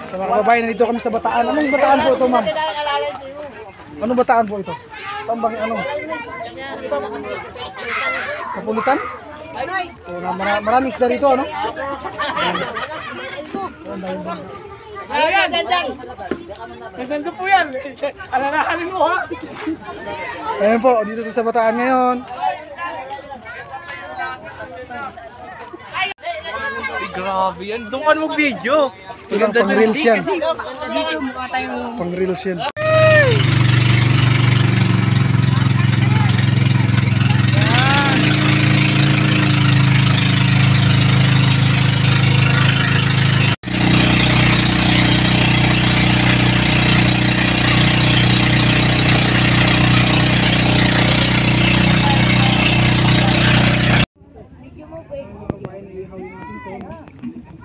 Sa mga kababayan, nandito kami sa Bataan. Anong Bataan po ito, ma'am? Anong Bataan po ito? Saan bang ano? Kapulitan? So, maraming isda dito, ano? Ayan, dyan. Nandito po yan. Alalahanin mo, ha? Ayan po, dito sa Bataan ngayon. Ay, grabe yan. Doon ka mag-video. Pang reels yan. Dito mukha tayong... Pang reels yan.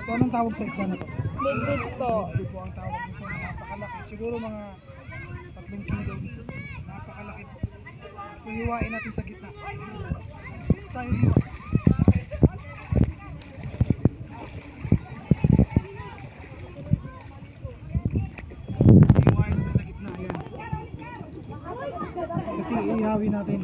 So, anong tawag sa isda na to? Big po. Big po ang tawag nito. Napakalaki. Siguro mga 3 kilo. Napakalaki po. So, hiwain natin sa gitna. Tayo hiwa. Hiwain natin sa gitna. Ayan. Kasi ihawin natin.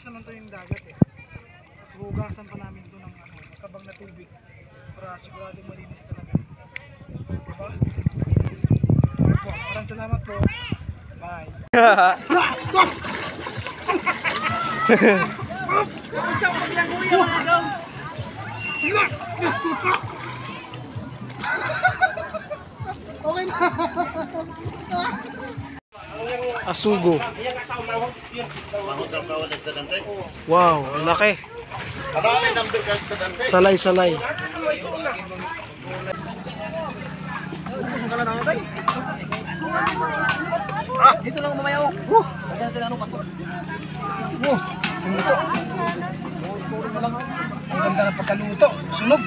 Naman to yung dagat eh. Tapos hugasan pa namin ito ng matabang na tubig para siguradong malinis talaga. Diba? Okay po, maraming salamat po. Bye. Okay na. Asugo. Wow, ang laki. Salay-salay. Dito lang mamayaw. Luto. Ang ganda ng pagkaluto. Sunog.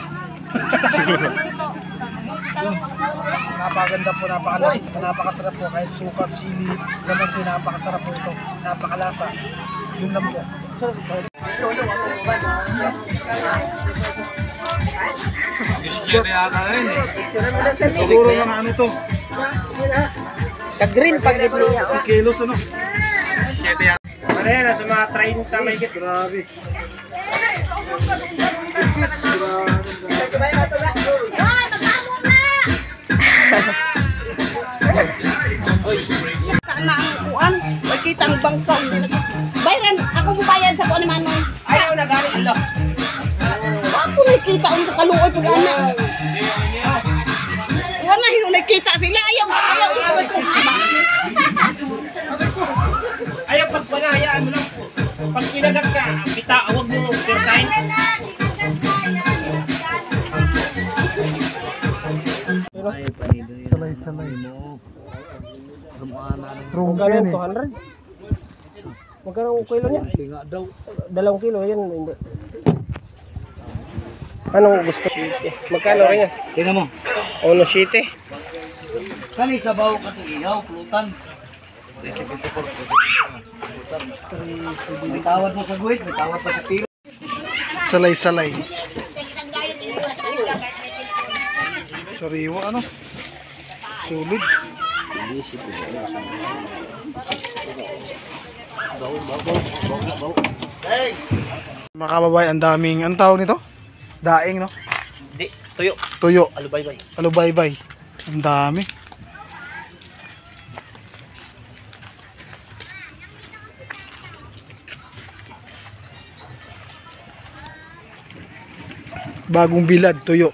Napakaganda po, napakasarap po. Kahit sukat, sili, naman siya, napakasarap po ito. Napakalasa. Yun lang po. Siguro mga ano to. Ka-green pag niya. Kilos ano. Marena, sa mga 30 may git. Grabe. Na ang kuan, makita ang bangka. Bayran, ako mubayad sa kuan ni Manong. Ayaw na galing alo. Ako nakita ang kaluoy pag ana. Wala hino nakita sila ayaw ko. Ayaw pag panayaan mo lang. Pag kinagat ka, kita, huwag mo persahin. Salay-salay. Rungga yan eh. Magkano ang kilo niya? 2 kilo yan. Hindi. Anong gusto? Magkano rin yan? Tingnan mo. Ono 7. Kani sabaw ka itong ihaw, pulutan. May tawad mo sa guhit, may tawad pa sa pilo. Salay-salay. Sariwa ano? Sulit. Mga kababayan, ang daming, anong tawag nito? Daing, no? Di. Tuyo. Tuyo. Alubaybay. Alubaybay. Ang dami. Bagong bilad, tuyo.